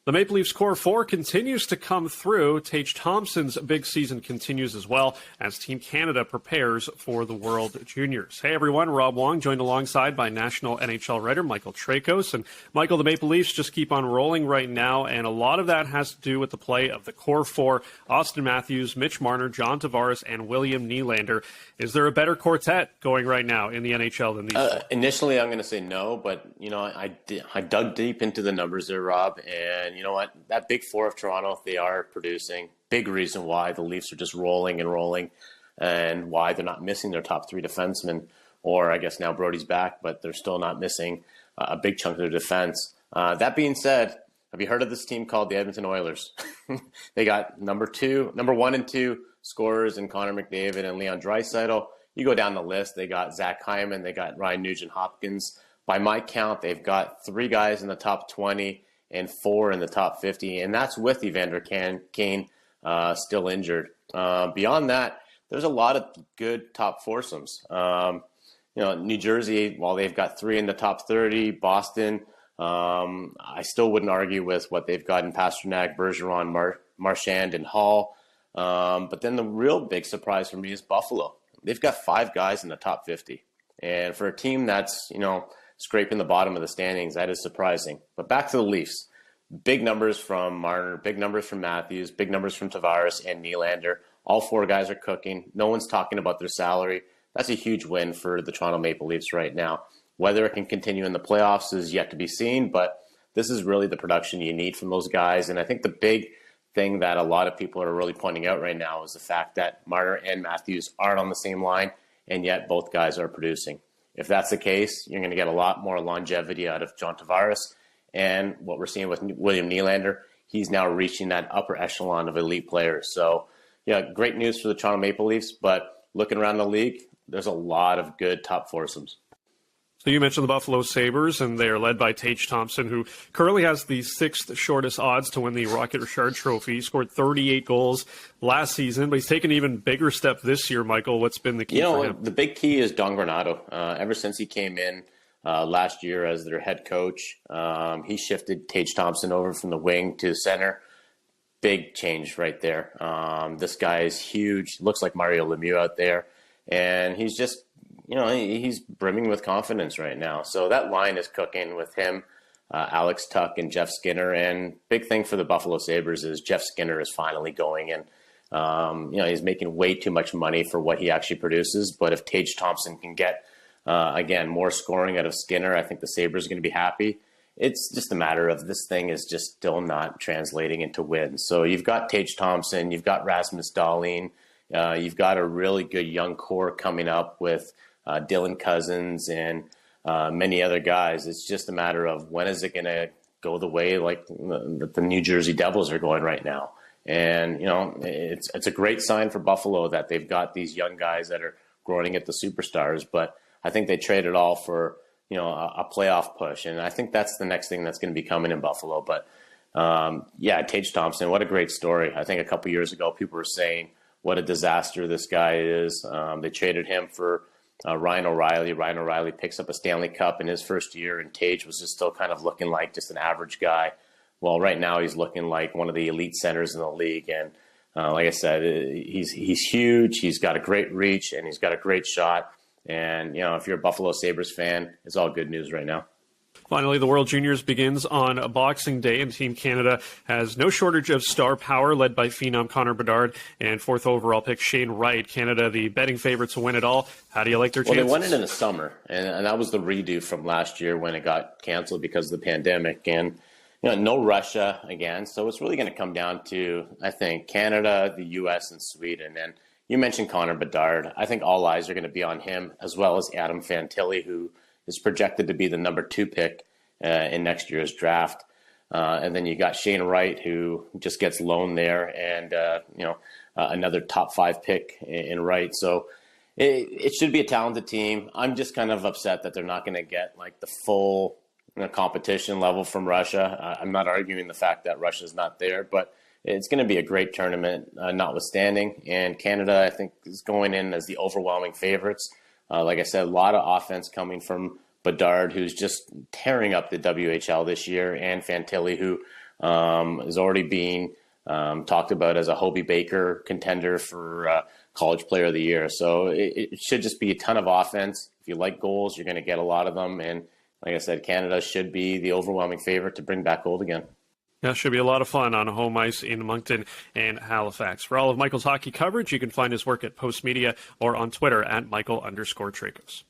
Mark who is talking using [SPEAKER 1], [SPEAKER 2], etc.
[SPEAKER 1] The Maple Leafs core four continues to come through. Tage Thompson's big season continues as well as Team Canada prepares for the World Juniors. Hey everyone, Rob Wong joined alongside by national NHL writer Michael Traikos. And Michael, the Maple Leafs just keep on rolling right now, and a lot of that has to do with the play of the core four: Austin Matthews, Mitch Marner, John Tavares, and William Nylander. Is there a better quartet going right now in the NHL than these?
[SPEAKER 2] Initially, I'm going to say no, but I dug deep into the numbers there, Rob, and you know what? That big four of Toronto, they are producing. Big reason why the Leafs are just rolling and rolling, and why they're not missing their top three defensemen. Or I guess now Brody's back, but they're still not missing a big chunk of their defense. That being said, have you heard of this team called the Edmonton Oilers? They got number 1 and 2 scorers in Connor McDavid and Leon Draisaitl. You go down the list, they got Zach Hyman, they got Ryan Nugent-Hopkins. By my count, they've got 3 guys in the top 20 and 4 in the top 50, and that's with Evander Kane still injured. Beyond that, there's a lot of good top foursomes. New Jersey, while they've got 3 in the top 30, Boston, I still wouldn't argue with what they've got in Pastrnak, Bergeron, Marchand, and Hall. But then the real big surprise for me is Buffalo. They've got 5 guys in the top 50. And for a team that's, scraping the bottom of the standings, that is surprising. But back to the Leafs. Big numbers from Marner, big numbers from Matthews, big numbers from Tavares and Nylander. All 4 guys are cooking. No one's talking about their salary. That's a huge win for the Toronto Maple Leafs right now. Whether it can continue in the playoffs is yet to be seen, but this is really the production you need from those guys. And I think the big thing that a lot of people are really pointing out right now is the fact that Marner and Matthews aren't on the same line, and yet both guys are producing. If that's the case, you're going to get a lot more longevity out of John Tavares. And what we're seeing with William Nylander, he's now reaching that upper echelon of elite players. So, great news for the Toronto Maple Leafs, but looking around the league, there's a lot of good top foursomes.
[SPEAKER 1] So you mentioned the Buffalo Sabres, and they are led by Tage Thompson, who currently has the 6th shortest odds to win the Rocket Richard Trophy. He scored 38 goals last season, but he's taken an even bigger step this year, Michael. What's been the key for him?
[SPEAKER 2] The big key is Don Granato. Ever since he came in last year as their head coach, he shifted Tage Thompson over from the wing to center. Big change right there. This guy is huge. Looks like Mario Lemieux out there. And he's just, he's brimming with confidence right now. So that line is cooking with him, Alex Tuck, and Jeff Skinner. And big thing for the Buffalo Sabres is Jeff Skinner is finally going. And, he's making way too much money for what he actually produces. But if Tage Thompson can get, again, more scoring out of Skinner, I think the Sabres are going to be happy. It's just a matter of this thing is just still not translating into wins. So you've got Tage Thompson, you've got Rasmus Dahlin, you've got a really good young core coming up with Dylan Cousins and many other guys. It's just a matter of when is it going to go the way like the New Jersey Devils are going right now. And, it's a great sign for Buffalo that they've got these young guys that are growing at the superstars. But I think they traded all for, a playoff push. And I think that's the next thing that's going to be coming in Buffalo. But, Tage Thompson, what a great story. I think a couple years ago, people were saying what a disaster this guy is. They traded him for Ryan O'Reilly. Ryan O'Reilly picks up a Stanley Cup in his first year, and Tage was just still kind of looking like just an average guy. Well, right now he's looking like one of the elite centers in the league. And like I said, he's huge. He's got a great reach, and he's got a great shot. And, if you're a Buffalo Sabres fan, it's all good news right now.
[SPEAKER 1] Finally, the World Juniors begins on Boxing Day, and Team Canada has no shortage of star power, led by phenom Connor Bedard and 4th overall pick Shane Wright. Canada, the betting favorites to win it all. How do you like their chances?
[SPEAKER 2] Well, they won it in the summer, and that was the redo from last year when it got canceled because of the pandemic. And, no Russia again, so it's really going to come down to, I think, Canada, the U.S., and Sweden. And you mentioned Connor Bedard. I think all eyes are going to be on him, as well as Adam Fantilli, who is projected to be the number 2 pick in next year's draft. And then you got Shane Wright, who just gets loaned there, and, another top 5 pick in Wright. So it should be a talented team. I'm just kind of upset that they're not going to get like the full competition level from Russia. I'm not arguing the fact that Russia's not there, but it's going to be a great tournament, notwithstanding. And Canada, I think, is going in as the overwhelming favorites. Like I said, a lot of offense coming from Bedard, who's just tearing up the WHL this year, and Fantilli, who is already being talked about as a Hobie Baker contender for College Player of the Year. So it should just be a ton of offense. If you like goals, you're going to get a lot of them. And like I said, Canada should be the overwhelming favorite to bring back gold again.
[SPEAKER 1] That should be a lot of fun on home ice in Moncton and Halifax. For all of Michael's hockey coverage, you can find his work at Postmedia or on Twitter at Michael_Traikos.